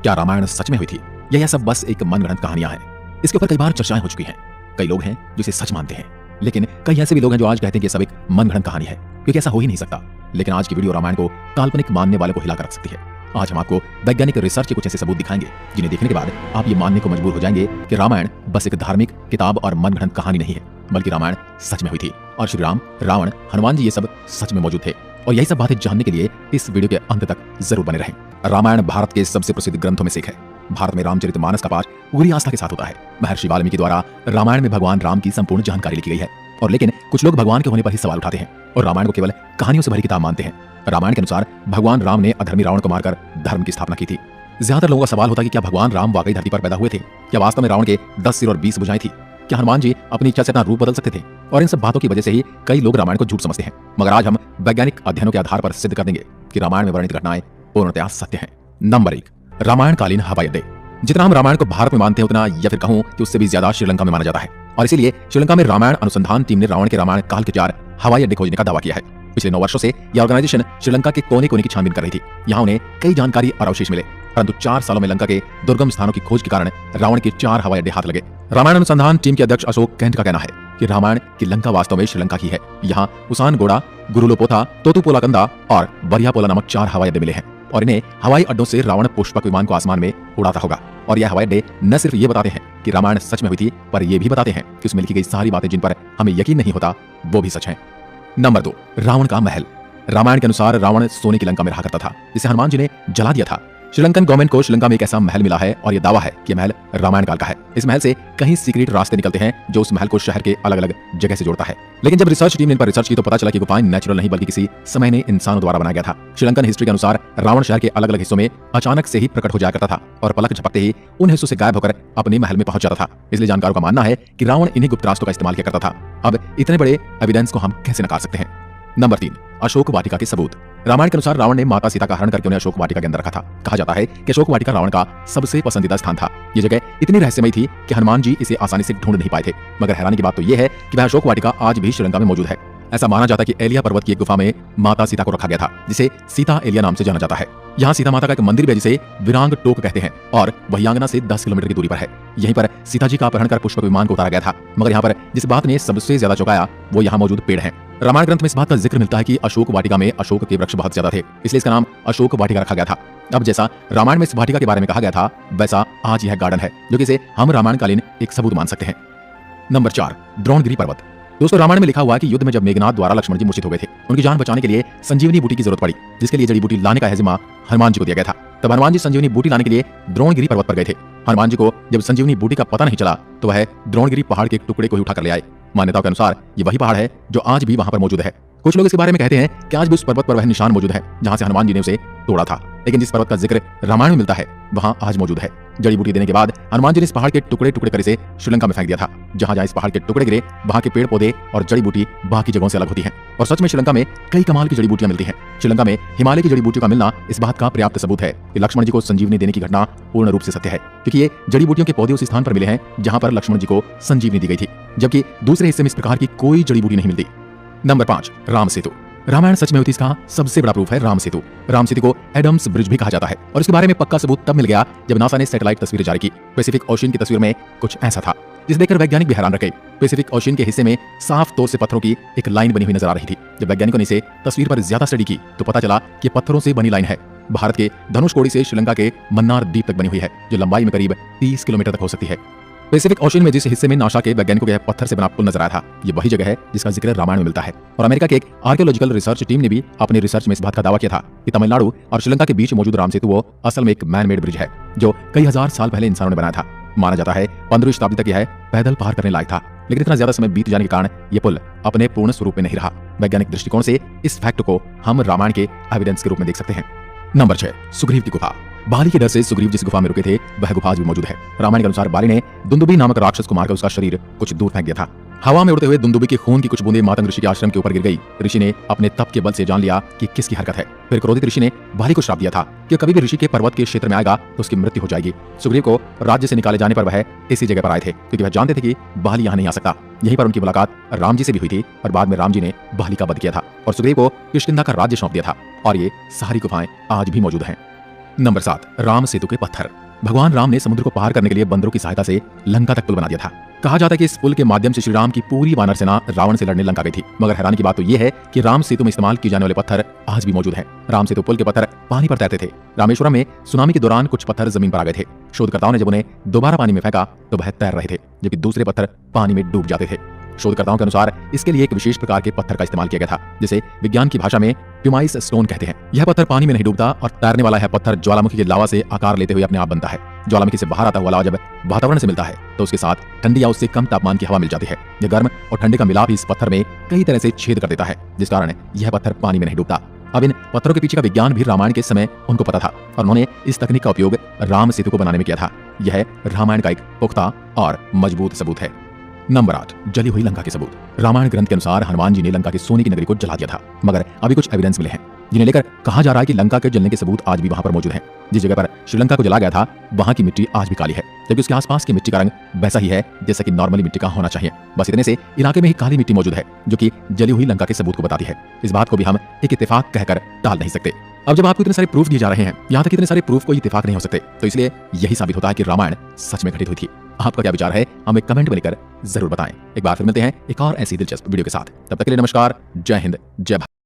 क्या रामायण सच में हुई थी या यह सब बस एक मनगढ़ंत कहानियां हैं? इसके ऊपर कई बार चर्चाएं हो चुकी हैं। कई लोग हैं जो इसे सच मानते हैं, लेकिन कई ऐसे भी लोग हैं जो आज कहते हैं कि सब एक मनगढ़ंत कहानी है, क्योंकि ऐसा हो ही नहीं सकता। लेकिन आज की वीडियो रामायण को काल्पनिक मानने वाले को हिलाकर रख सकती है। आज हम आपको वैज्ञानिक रिसर्च के कुछ ऐसे सबूत दिखाएंगे जिन्हें देखने के बाद आप ये मानने को मजबूर हो जाएंगे कि रामायण बस एक धार्मिक किताब और मनगढ़ंत कहानी नहीं है, बल्कि रामायण सच में हुई थी और श्री राम, रावण, हनुमान जी ये सब सच में मौजूद थे। और यही सब बातें जानने के लिए इस वीडियो के अंत तक जरूर बने रहें। रामायण भारत के सबसे प्रसिद्ध ग्रंथों में से एक है। भारत में रामचरितमानस का पाठ पूरी आस्था के साथ होता है। महर्षि वाल्मीकि द्वारा रामायण में भगवान राम की संपूर्ण जानकारी लिखी गई है। और लेकिन कुछ लोग भगवान के होने पर ही सवाल उठाते हैं और रामायण को केवल कहानियों से भरी किताब मानते हैं। रामायण के अनुसार भगवान राम ने अधर्मी रावण को मारकर धर्म की स्थापना की थी। ज्यादातर लोगों का सवाल होता है कि क्या भगवान राम वाकई धरती पर पैदा हुए थे? क्या वास्तव में रावण के 10 सिर और 20 भुजाएं थी? क्या हनुमान जी अपनी इच्छा से अपना रूप बदल सकते थे? और इन सब बातों की वजह से ही कई लोग रामायण को झूठ समझते हैं। मगर आज हम वैज्ञानिक अध्ययनों के आधार पर सिद्ध कर देंगे कि रामायण में वर्णित घटनाएं पूर्णतया सत्य हैं। नंबर 1, रामायणकालीन हवाई अड्डे। जितना हम रामायण को भारत में मानते हैं उतना या फिर कहूं कि उससे भी ज्यादा श्रीलंका में माना जाता है। और इसीलिए श्रीलंका में रामायण अनुसंधान टीम ने रावण के रामायण काल के 4 हवाई अड्डे खोजने का दावा किया है। पिछले 9 वर्षों से यह ऑर्गेनाइजेशन श्रीलंका के कोने कोने की छानबीन कर रही थी। यहाँ उन्हें कई जानकारी और अवशेष मिले, परंतु 4 सालों में लंका के दुर्गम स्थानों की खोज के कारण रावण के 4 हवाई अड्डे हाथ लगे। रामायण अनुसंधान टीम के अध्यक्ष अशोक कैंट का कहना है कि रामायण की लंका वास्तव में श्रीलंका की है। यहाँ उसानगोड़ा, गुरुलोपोथा, तोतुपोलाकंदा और बरियापोला नामक 4 हवाई अड्डे मिले हैं। और इन्हें हवाई अड्डों से रावण पुष्पक विमान को आसमान में उड़ाता होगा। और यह हवाई अड्डे न सिर्फ ये बताते हैं कि रामायण सच में हुई थी, पर यह भी बताते हैं कि उसमें लिखी गई सारी बातें जिन पर हमें यकीन नहीं होता वो भी सच हैं। नंबर 2, रावण का महल। रामायण के अनुसार रावण सोने की लंका में रहा करता था, जिसे हनुमान जी ने जला दिया था। श्रीलंकन गवर्नमेंट को श्रीलंका में एक ऐसा महल मिला है और यह दावा है कि महल रामायण काल का है। इस महल से कहीं सीक्रेट रास्ते निकलते हैं जो उस महल को शहर के अलग अलग जगह से जोड़ता है। लेकिन जब रिसर्च टीम ने इन पर रिसर्च की तो पता चला कि गुफाएं नेचुरल नहीं बल्कि किसी समय ने इंसानों द्वारा बनाया गया था। श्रीलंकन हिस्ट्री के अनुसार रावण शहर के अलग अलग हिस्सों में अचानक से ही प्रकट हो जाया करता था और पलक झपकते ही उन हिस्सों से गायब होकर अपने महल में पहुंच जाता था। इसलिए जानकारों का मानना है कि रावण इन्हीं गुप्त रास्तों का इस्तेमाल किया करता था। अब इतने बड़े एविडेंस को हम कैसे नकार सकते हैं? नंबर 3, अशोक वाटिका के सबूत। रामायण के अनुसार रावण ने माता सीता का हरण करके उन्हें अशोक वाटिका के अंदर रखा था। कहा जाता है कि अशोक वाटिका रावण का सबसे पसंदीदा स्थान था। ये जगह इतनी रहस्यमयी थी कि हनुमान जी इसे आसानी से ढूंढ नहीं पाए थे। मगर हैरानी की बात तो यह है कि वह अशोक वाटिका आज भी श्रीलंका में मौजूद है। ऐसा माना जाता है कि एलिया पर्वत की एक गुफा में माता सीता को रखा गया था, जिसे सीता एलिया नाम से जाना जाता है। यहाँ सीता माता का एक मंदिर भी है जिसे विरांग टोक कहते हैं और वह यांगना से 10 किलोमीटर की दूरी पर है। यहीं पर सीता जी का अपहरण कर पुष्पक विमान को उतारा गया था। मगर यहाँ पर जिस बात ने सबसे ज्यादा चौंकाया वो यहाँ मौजूद पेड़ हैं। रामायण ग्रंथ में इस बात का जिक्र मिलता है कि अशोक वाटिका में अशोक के वृक्ष बहुत ज्यादा थे, इसलिए इसका नाम अशोक वाटिका रखा गया था। अब जैसा रामायण में इस वाटिका के बारे में कहा गया था, वैसा आज यह गार्डन है, जो कि इसे हम रामायणकालीन एक सबूत मान सकते हैं। नंबर 4, द्रोणगिरी पर्वत। दोस्तों, रामायण में लिखा हुआ है कि युद्ध में जब मेघनाद द्वारा लक्ष्मण जी मूर्छित हो गए थे, उनकी जान बचाने के लिए संजीवनी बूटी की जरूरत पड़ी, जिसके लिए जड़ी बूटी लाने का जिम्मा हनुमान जी को दिया गया था। तब हनुमान जी संजीवनी बूटी लाने के लिए द्रोणगिरी पर्वत पर गए थे। हनुमान जी को जब संजीवनी बूटी का पता नहीं चला तो वह द्रोणगिरी पहाड़ के एक टुकड़े को ही उठाकर ले आए। मान्यताओं के अनुसार ये वही पहाड़ है जो आज भी वहां पर मौजूद है। कुछ लोग इसके बारे में कहते हैं कि आज भी उस पर्वत पर वह निशान मौजूद है जहां से हनुमान जी ने उसे तोड़ा था। लेकिन जिस पर्वत का जिक्र रामायण में मिलता है वहां आज मौजूद है। जड़ी बूटी देने के बाद हनुमान जी ने इस पहाड़ के टुकड़े टुकड़े कर इसे श्रीलंका में फेंक दिया था। जहां जहां इस पहाड़ के टुकड़े गिरे वहां के पेड़ पौधे और जड़ी बूटी बाकी जगहों से अलग होती हैं। और सच में श्रीलंका में कई कमाल की जड़ी बूटियां मिलती हैं। श्रीलंका में हिमालय की जड़ी बूटियों का मिलना इस बात का पर्याप्त सबूत है कि लक्ष्मण जी को संजीवनी देने की घटना पूर्ण रूप से सत्य है, क्योंकि ये जड़ी बूटियों के पौधे उस स्थान पर मिले हैं जहां पर लक्ष्मण जी को संजीवनी दी गई थी, जबकि दूसरे हिस्से में इस प्रकार की कोई जड़ी बूटी नहीं मिलती। नंबर 5, राम सेतु। रामायण सच में हुई थी इसका सबसे बड़ा प्रूफ है राम सेतु। राम सेतु को एडम्स ब्रिज भी कहा जाता है और इसके बारे में पक्का सबूत तब मिल गया जब नासा ने सैटेलाइट तस्वीरें जारी की। पैसिफिक ओशियन की तस्वीर में कुछ ऐसा था जिसे देखकर वैज्ञानिक भी हैरान रह गए। पैसिफिक ओशियन के हिस्से में साफ तौर से पत्थरों की एक लाइन बनी हुई नजर आ रही थी। जब वैज्ञानिकों ने इसे तस्वीर पर ज्यादा स्टडी की तो पता चला कि पत्थरों से बनी लाइन है। भारत के धनुषकोडी से श्रीलंका के मन्नार द्वीप तक बनी हुई है, जो लंबाई में करीब 30 किलोमीटर तक हो सकती है। पैसिफिक ओशियन में जिस हिस्से में नासा के वैज्ञानिकों के पत्थर से बना पुल नजर आया था, ये वही जगह है जिसका जिक्र रामायण में मिलता है। और अमेरिका के एक आर्कियोलॉजिकल रिसर्च टीम ने भी अपनी रिसर्च में इस बात का दावा किया था कि तमिलनाडु और श्रीलंका के बीच मौजूद राम सेतु वो असल में एक मैन मेड ब्रिज है जो कई हजार साल पहले इंसानों ने बनाया था। माना जाता है 15वीं शताब्दी तक यह पैदल पार करने लायक था, लेकिन इतना ज्यादा समय बीत जाने के कारण यह पुल अपने पूर्ण स्वरूप में नहीं रहा। वैज्ञानिक दृष्टिकोण से इस फैक्ट को हम रामायण के एविडेंस के रूप में देख सकते हैं। नंबर 6, सुग्रीव की गुफा। बाली के डर से सुग्रीव जिस गुफा में रुके थे वह गुफा आज भी मौजूद है। रामायण के अनुसार बाली ने दुंदुभी नामक राक्षस को मारकर उसका शरीर कुछ दूर फेंक दिया था। हवा में उड़ते हुए दुंदुभी के खून की कुछ बूंदें मातंग ऋषि के आश्रम के ऊपर गिर गई। ऋषि ने अपने तप के बल से जान लिया कि किसकी हरकत है। फिर क्रोधित ऋषि ने बाली को श्राप दिया था कि कभी भी ऋषि के पर्वत के क्षेत्र में आएगा तो उसकी मृत्यु हो जाएगी। सुग्रीव को राज्य से निकाले जाने पर वह इसी जगह पर आए थे, क्योंकि वह जानते थे कि बाली यहाँ नहीं आ सकता। यहीं पर उनकी मुलाकात राम जी से भी हुई थी और बाद में राम जी ने बाली का वध किया था और सुग्रीव को किष्किंधा का राज्य सौंप दिया था। और ये सारी गुफाएं आज भी मौजूद हैं। नंबर 7, राम सेतु के पत्थर। भगवान राम ने समुद्र को पार करने के लिए बंदरों की सहायता से लंका तक पुल बना दिया था। कहा जाता है कि इस पुल के माध्यम से श्री राम की पूरी वानर सेना रावण से लड़ने लंका गई थी। मगर हैरानी की बात तो यह है कि राम सेतु में इस्तेमाल किए जाने वाले पत्थर आज भी मौजूद हैं। राम सेतु पुल के पत्थर पानी पर तैरते थे। रामेश्वरम में सुनामी के दौरान कुछ पत्थर जमीन पर आ गए थे। शोधकर्ताओं ने जब उन्हें दोबारा पानी में फेंका तो वह तैर रहे थे, जबकि दूसरे पत्थर पानी में डूब जाते थे। शोधकर्ताओं के अनुसार इसके लिए एक विशेष प्रकार के पत्थर का इस्तेमाल किया गया था, जिसे विज्ञान की भाषा में प्यूमाइस स्टोन कहते हैं। यह पत्थर पानी में नहीं डूबता और तैरने वाला यह पत्थर ज्वालामुखी के लावा से आकार लेते हुए अपने आप बनता है। ज्वालामुखी से बाहर आता हुआ लावा जब वातावरण से मिलता है तो उसके साथ ठंडी या उससे कम तापमान की हवा मिल जाती है। यह गर्म और ठंडे का मिलाप इस पत्थर में कई तरह से छेद कर देता है, जिस कारण यह पत्थर पानी में नहीं डूबता। अब इन पत्थरों के पीछे का विज्ञान भी रामायण के समय उनको पता था और उन्होंने इस तकनीक का उपयोग राम सेतु को बनाने में किया था। यह रामायण का एक पुख्ता और मजबूत सबूत है। नंबर 8, जली हुई लंका के सबूत। रामायण ग्रंथ के अनुसार हनुमान जी ने लंका की सोने की नगरी को जला दिया था, मगर अभी कुछ एविडेंस मिले हैं जिन्हें लेकर कहा जा रहा है कि लंका के जलने के सबूत आज भी वहां पर मौजूद हैं। जिस जगह पर श्रीलंका को जला गया था वहां की मिट्टी आज भी काली है, जबकि उसके आसपास की मिट्टी का रंग वैसा ही है जैसा कि नॉर्मली मिट्टी का होना चाहिए। बस इतने से इलाके में ही काली मिट्टी मौजूद है, जो कि जली हुई लंका के सबूत को बताती है। इस बात को भी हम एक इत्तेफाक कहकर टाल नहीं सकते। अब जब आपको इतने सारे प्रूफ दिए जा रहे हैं, यहाँ तक इतने सारे प्रूफ कोई इत्तेफाक नहीं हो सकते, तो इसलिए यही साबित होता है कि रामायण सच में घटित हुई थी। आपका क्या विचार है हमें कमेंट में लिखकर जरूर बताएं। एक बार फिर मिलते हैं एक और ऐसी दिलचस्प वीडियो के साथ। तब तक के लिए नमस्कार, जय हिंद, जय भारत।